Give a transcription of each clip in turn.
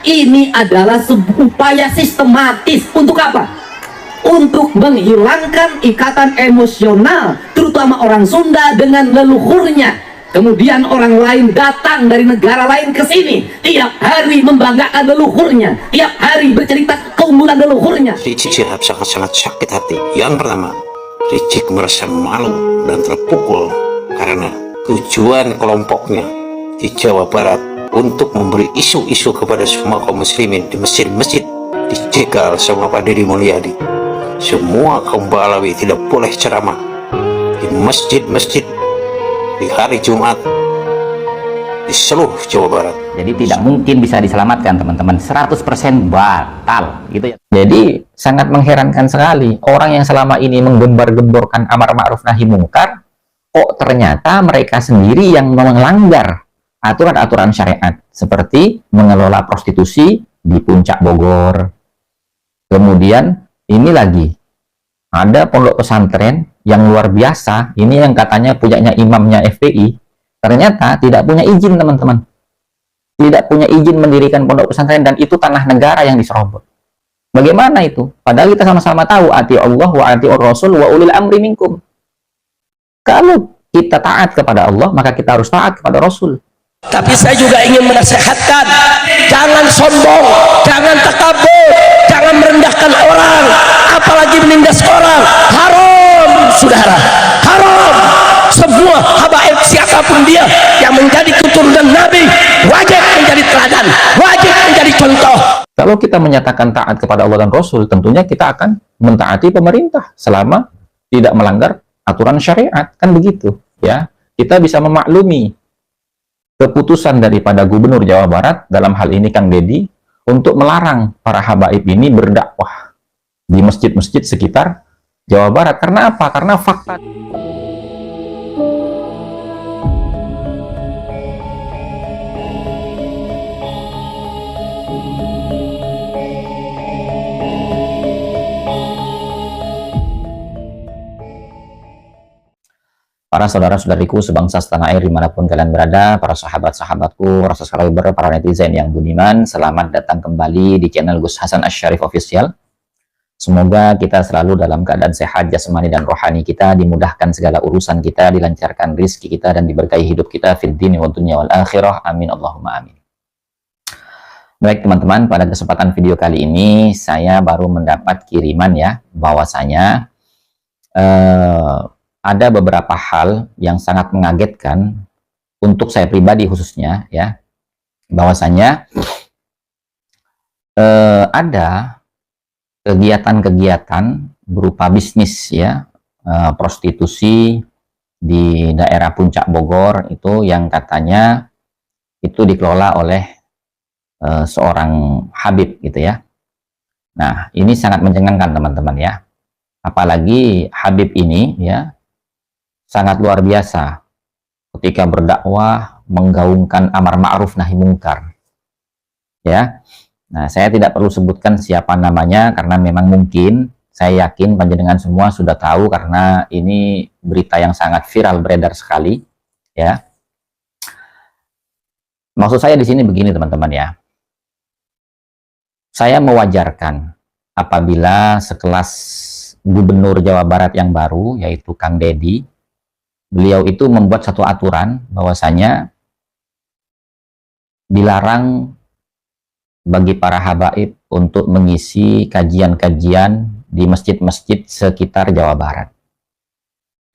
Ini adalah sebuah upaya sistematis untuk apa? Untuk menghilangkan ikatan emosional, terutama orang Sunda dengan leluhurnya. Kemudian orang lain datang dari negara lain ke sini, tiap hari membanggakan leluhurnya, tiap hari bercerita keunggulan leluhurnya. Rizik Syihab sangat-sangat sakit hati. Yang pertama, Rizik merasa malu dan terpukul karena tujuan kelompoknya di Jawa Barat untuk memberi isu-isu kepada semua kaum muslimin di masjid-masjid dijegal sama Pak Deddy Mulyadi. Semua kaum Balawi tidak boleh ceramah di masjid-masjid di hari Jumat di seluruh Jawa Barat. Jadi tidak mungkin bisa diselamatkan teman-teman, 100% batal gitu ya. Jadi sangat mengherankan sekali orang yang selama ini menggembar-gemborkan amar ma'ruf nahi mungkar, kok ternyata mereka sendiri yang melanggar aturan-aturan syariat seperti mengelola prostitusi di Puncak Bogor. Kemudian ini lagi ada pondok pesantren yang luar biasa, ini yang katanya punyanya imamnya FPI, ternyata tidak punya izin teman-teman, tidak punya izin mendirikan pondok pesantren, dan itu tanah negara yang diserobot. Bagaimana itu? Padahal kita sama-sama tahu ati Allah wa ati Rasul wa ulil amri minkum. Kalau kita taat kepada Allah, maka kita harus taat kepada Rasul. Tapi saya juga ingin menasehatkan, jangan sombong, jangan takabur, jangan merendahkan orang, apalagi menindas orang. Haram, saudara, haram. Semua habaib siapapun dia yang menjadi keturunan Nabi wajib menjadi teladan, wajib menjadi contoh. Kalau kita menyatakan taat kepada Allah dan Rasul, tentunya kita akan mentaati pemerintah selama tidak melanggar aturan syariat, kan begitu ya. Kita bisa memaklumi keputusan daripada Gubernur Jawa Barat, dalam hal ini Kang Deddy, untuk melarang para habaib ini berdakwah di masjid-masjid sekitar Jawa Barat. Karena apa? Karena fakta. Para saudara-saudariku sebangsa setanah air dimanapun kalian berada, para sahabat-sahabatku, para subscriber, para netizen yang budiman, selamat datang kembali di channel Gus Hasan Asyarif Official. Semoga kita selalu dalam keadaan sehat jasmani dan rohani kita, dimudahkan segala urusan kita, dilancarkan rizki kita, dan diberkahi hidup kita fid dini wa dunya wal akhirah. Amin Allahumma amin. Baik teman-teman, pada kesempatan video kali ini saya baru mendapat kiriman ya, bahwasanya ada beberapa hal yang sangat mengagetkan untuk saya pribadi khususnya ya, bahwasanya ada kegiatan-kegiatan berupa bisnis ya, prostitusi di daerah Puncak Bogor itu yang katanya itu dikelola oleh seorang Habib gitu ya. Nah, ini sangat mencengangkan teman-teman ya, apalagi Habib ini ya sangat luar biasa ketika berdakwah menggaungkan amar ma'ruf nahi mungkar ya. Nah, saya tidak perlu sebutkan siapa namanya karena memang mungkin saya yakin panjenengan semua sudah tahu karena ini berita yang sangat viral beredar sekali ya. Maksud saya di sini begini teman-teman ya, saya mewajarkan apabila sekelas Gubernur Jawa Barat yang baru yaitu Kang Deddy, beliau itu membuat satu aturan bahwasanya dilarang bagi para habaib untuk mengisi kajian-kajian di masjid-masjid sekitar Jawa Barat.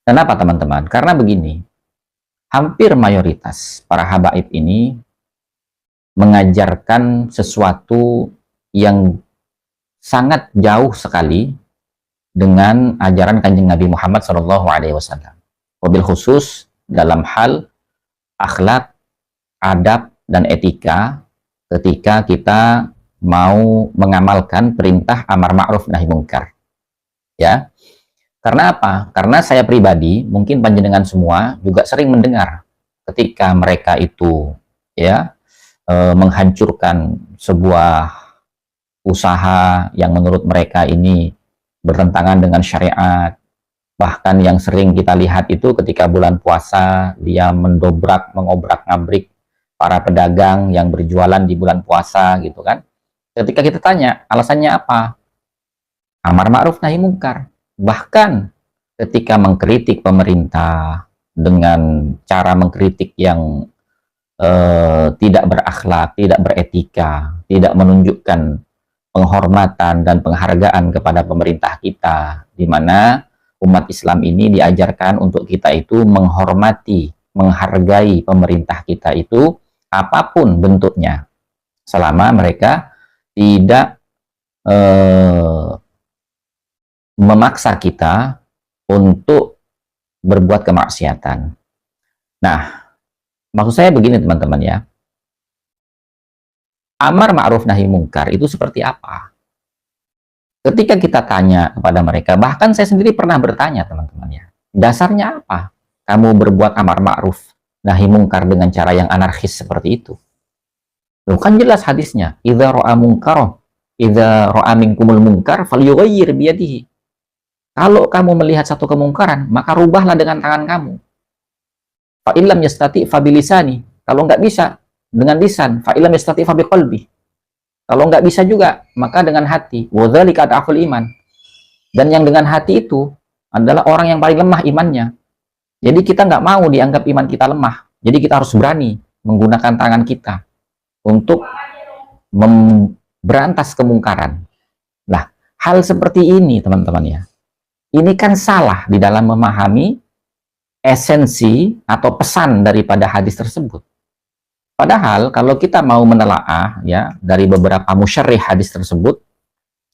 Kenapa teman-teman? Karena begini, hampir mayoritas para habaib ini mengajarkan sesuatu yang sangat jauh sekali dengan ajaran Kanjeng Nabi Muhammad SAW. Wabil khusus dalam hal akhlak, adab, dan etika ketika kita mau mengamalkan perintah amar ma'ruf nahi mungkar ya. Karena apa? Karena saya pribadi, mungkin panjenengan semua juga sering mendengar ketika mereka itu ya menghancurkan sebuah usaha yang menurut mereka ini bertentangan dengan syariat. Bahkan yang sering kita lihat itu ketika bulan puasa dia mengobrak-ngabrik para pedagang yang berjualan di bulan puasa gitu kan. Ketika kita tanya alasannya apa, amar ma'ruf nahi mungkar. Bahkan ketika mengkritik pemerintah dengan cara mengkritik yang tidak berakhlak, tidak beretika, tidak menunjukkan penghormatan dan penghargaan kepada pemerintah kita, di mana umat Islam ini diajarkan untuk kita itu menghormati, menghargai pemerintah kita itu apapun bentuknya, selama mereka tidak memaksa kita untuk berbuat kemaksiatan. Nah, maksud saya begini teman-teman ya, amar ma'ruf nahi mungkar itu seperti apa? Ketika kita tanya kepada mereka, bahkan saya sendiri pernah bertanya teman-teman ya, dasarnya apa kamu berbuat amar ma'ruf nahi mungkar dengan cara yang anarkis seperti itu? Loh, kan jelas hadisnya, idza ra'a munkaran, idza ra'a minkumul munkar falyughayyir biyadihi. Kalau kamu melihat satu kemungkaran, maka rubahlah dengan tangan kamu. Fa illam yastati fa bilisani. Kalau nggak bisa, dengan lisan. Fa illam yastati fa biqalbi. Kalau nggak bisa juga, maka dengan hati. Wa dzalika ad'aful iman. Dan yang dengan hati itu adalah orang yang paling lemah imannya. Jadi kita nggak mau dianggap iman kita lemah. Jadi kita harus berani menggunakan tangan kita untuk memberantas kemungkaran. Nah, hal seperti ini teman-teman ya, ini kan salah di dalam memahami esensi atau pesan daripada hadis tersebut. Padahal kalau kita mau menelaah ya dari beberapa musyarrih hadis tersebut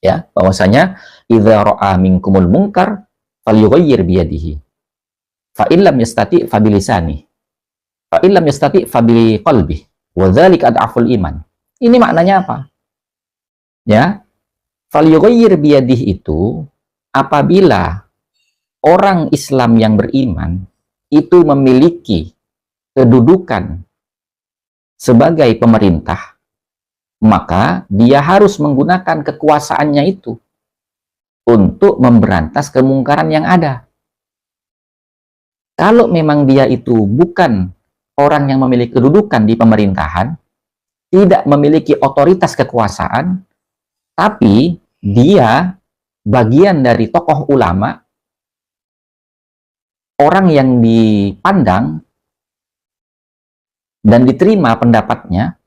ya, bahwasanya idza ra'a minkumul munkar falyughayyir biyadihi. Fa illam yastati fa bilisani. Fa illam yastati fa biqalbi. Wa dzalika ad'aful iman. Ini maknanya apa? Ya. Falyughayyir biyadihi itu apabila orang Islam yang beriman itu memiliki kedudukan sebagai pemerintah, maka dia harus menggunakan kekuasaannya itu untuk memberantas kemungkaran yang ada. Kalau memang dia itu bukan orang yang memiliki kedudukan di pemerintahan, tidak memiliki otoritas kekuasaan, tapi dia bagian dari tokoh ulama, orang yang dipandang dan diterima pendapatnya,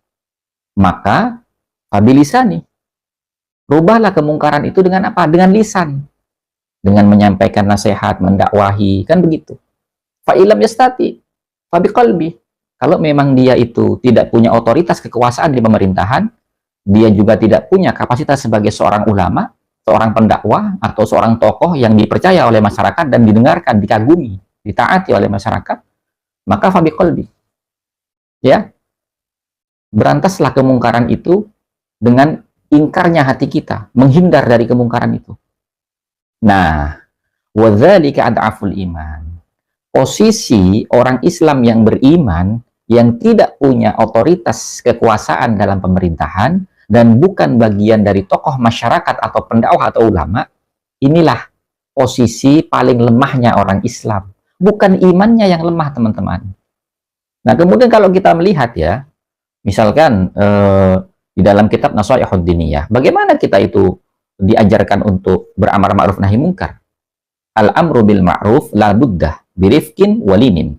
maka fabilisani, rubahlah kemungkaran itu dengan apa? Dengan lisan, dengan menyampaikan nasihat, mendakwahi, kan begitu. Fa ilam yastati fa biqalbi. Kalau memang dia itu tidak punya otoritas kekuasaan di pemerintahan, dia juga tidak punya kapasitas sebagai seorang ulama, seorang pendakwah, atau seorang tokoh yang dipercaya oleh masyarakat dan didengarkan, dikagumi, ditaati oleh masyarakat, maka fa biqalbi. Ya, berantaslah kemungkaran itu dengan ingkarnya hati kita, menghindar dari kemungkaran itu. Nah, wadzalika ad'aful iman. Posisi orang Islam yang beriman, yang tidak punya otoritas kekuasaan dalam pemerintahan, dan bukan bagian dari tokoh masyarakat atau pendakwah atau ulama, inilah posisi paling lemahnya orang Islam. Bukan imannya yang lemah, teman-teman. Nah, kemudian kalau kita melihat ya, misalkan di dalam kitab Nasaihud Diniyah, bagaimana kita itu diajarkan untuk beramar ma'ruf nahi mungkar? Al-amru bil ma'ruf la buddah birifkin walinin.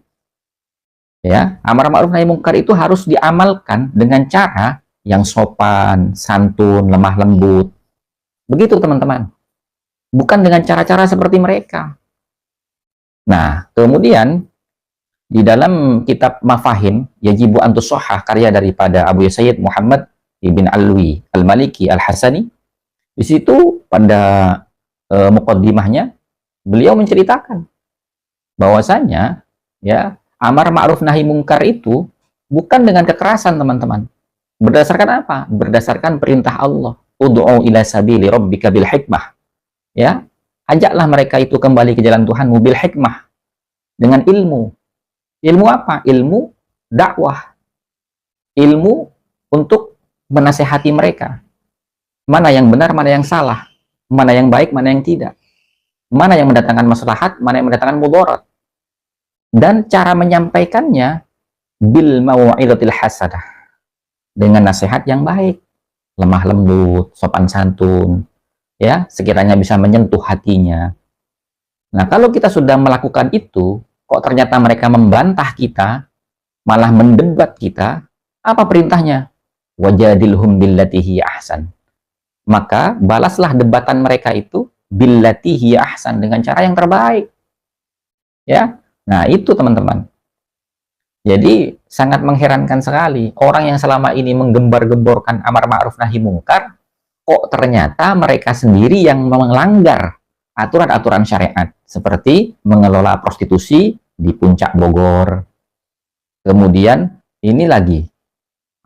Ya, amar ma'ruf nahi mungkar itu harus diamalkan dengan cara yang sopan, santun, lemah lembut. Begitu teman-teman. Bukan dengan cara-cara seperti mereka. Nah, kemudian di dalam kitab Mafahim Yajibu Antus Sohah, karya daripada Abu Sayyid Muhammad ibn Alwi Al-Maliki Al-Hasani, di situ pada muqaddimahnya beliau menceritakan bahwasanya ya, amar ma'ruf nahi mungkar itu bukan dengan kekerasan, teman-teman. Berdasarkan apa? Berdasarkan perintah Allah. Ud'u ila sabili rabbika bil hikmah. Ya, ajaklah mereka itu kembali ke jalan Tuhanmu bil hikmah, dengan ilmu. Ilmu apa? Ilmu dakwah. Ilmu untuk menasehati mereka. Mana yang benar, mana yang salah. Mana yang baik, mana yang tidak. Mana yang mendatangkan maslahat, mana yang mendatangkan mudarat. Dan cara menyampaikannya bil mau'izatil hasanah, dengan nasihat yang baik, lemah lembut, sopan santun, ya, sekiranya bisa menyentuh hatinya. Nah, kalau kita sudah melakukan itu, kok ternyata mereka membantah kita, malah mendebat kita, apa perintahnya? Wajadilhum billati hiya ahsan. Maka balaslah debatan mereka itu billati hiya ahsan, dengan cara yang terbaik. Ya. Nah, itu teman-teman. Jadi sangat mengherankan sekali, orang yang selama ini menggembar-gemborkan amar ma'ruf nahi mungkar, kok ternyata mereka sendiri yang melanggar aturan-aturan syariat, seperti mengelola prostitusi di puncak Bogor. Kemudian ini lagi,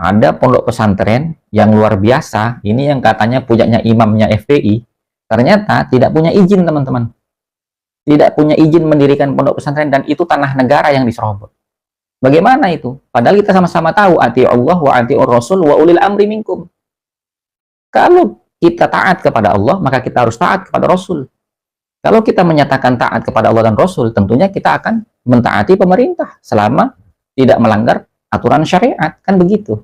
ada pondok pesantren yang luar biasa, ini yang katanya punyanya imamnya FPI, ternyata tidak punya izin, teman-teman. Tidak punya izin mendirikan pondok pesantren, dan itu tanah negara yang diserobot. Bagaimana itu? Padahal kita sama-sama tahu, ati Allah wa ati'ur Rasul wa ulil amri minkum. Kalau kita taat kepada Allah, maka kita harus taat kepada Rasul. Kalau kita menyatakan taat kepada Allah dan Rasul, tentunya kita akan mentaati pemerintah selama tidak melanggar aturan syariat, kan begitu.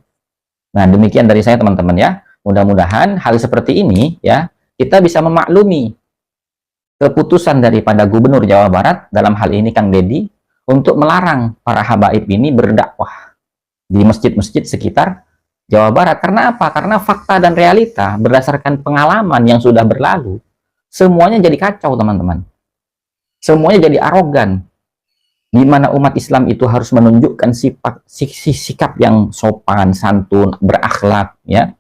Nah, demikian dari saya, teman-teman, ya. Mudah-mudahan hal seperti ini, ya, kita bisa memaklumi keputusan daripada Gubernur Jawa Barat dalam hal ini, Kang Deddy, untuk melarang para habaib ini berdakwah di masjid-masjid sekitar Jawa Barat. Karena apa? Karena fakta dan realita berdasarkan pengalaman yang sudah berlalu, semuanya jadi kacau, teman-teman. Semuanya jadi arogan, di mana umat Islam itu harus menunjukkan sikap yang sopan, santun, berakhlak, ya.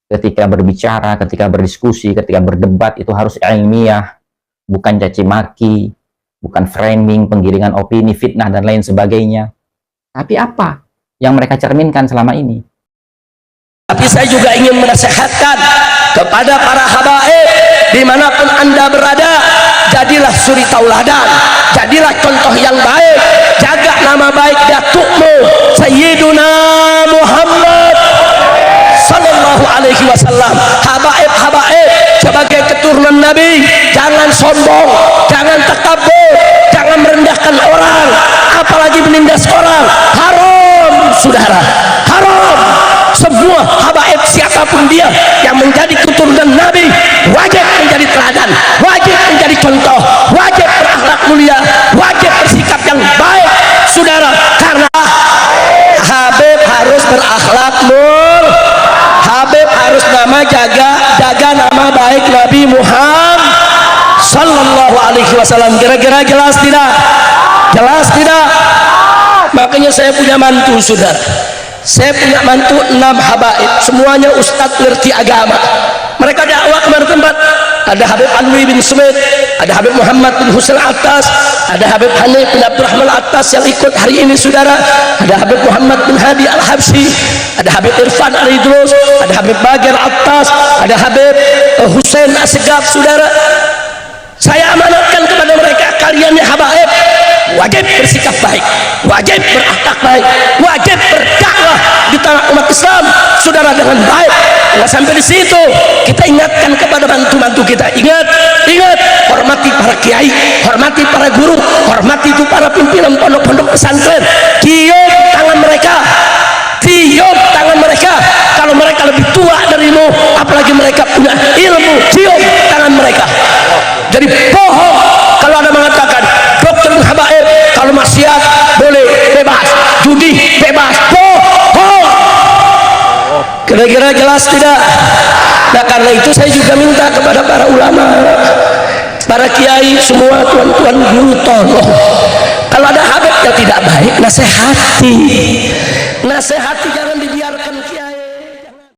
Ketika berbicara, ketika berdiskusi, ketika berdebat, itu harus ilmiah, bukan caci maki, bukan framing, penggiringan opini, fitnah, dan lain sebagainya. Tapi apa yang mereka cerminkan selama ini? Tapi saya juga ingin menasihatkan kepada para habaib, dimanapun Anda berada, jadilah suri tauladan, jadilah contoh yang baik, jaga nama baik datukmu Sayyiduna Muhammad sallallahu alaihi wasallam. Habaib sebagai keturunan Nabi, jangan sombong, jangan takabur, jangan merendahkan orang, apalagi menindas orang. Haram, saudara, haram. Semua habaib siapapun dia yang menjadi keturunan Nabi wajib menjadi teladan, wajib menjadi contoh, wajib berakhlak mulia, wajib bersikap yang baik, saudara. Karena Habib harus berakhlak mulia, Habib harus jaga nama baik Nabi Muhammad sallallahu alaihi wasallam. Kira-kira jelas tidak? Jelas tidak? Makanya saya punya mantu, saudara. Saya punya mantu 6 habaib, semuanya ustadz ngerti agama. Mereka dakwah kemana-tempat. Ada Habib Alwi bin Sumit, ada Habib Muhammad bin Husain Atas, ada Habib Hanif bin Abdurrahman Atas yang ikut hari ini, saudara. Ada Habib Muhammad bin Hadi Al-Habsyi, ada Habib Irfan Al-Idrus, ada Habib Bagir Atas, ada Habib Husain Asgaf, saudara. Saya amanatkan kepada mereka, kalian ya habaib, wajib bersikap baik, wajib berakhlak baik, wajib berdakwah di tengah umat Islam, saudara, dengan baik. Nah, sampai di situ kita ingatkan kepada bantu-bantu kita, ingat, hormati para kiai, hormati para guru, hormati itu para pimpinan pondok-pondok pesantren. Cium tangan mereka, cium tangan mereka. Kalau mereka lebih tua darimu, apalagi mereka punya ilmu, cium tangan mereka. Jadi bohong kalau ada mengatakan dokter habaib kalau maksiat boleh bebas, judi bebas, bohong. Kira-kira jelas tidak? Nah, karena itu saya juga minta kepada para ulama, para kiai, semua tuan-tuan guru, tolong kalau ada habib yang tidak baik, nasihati, jangan di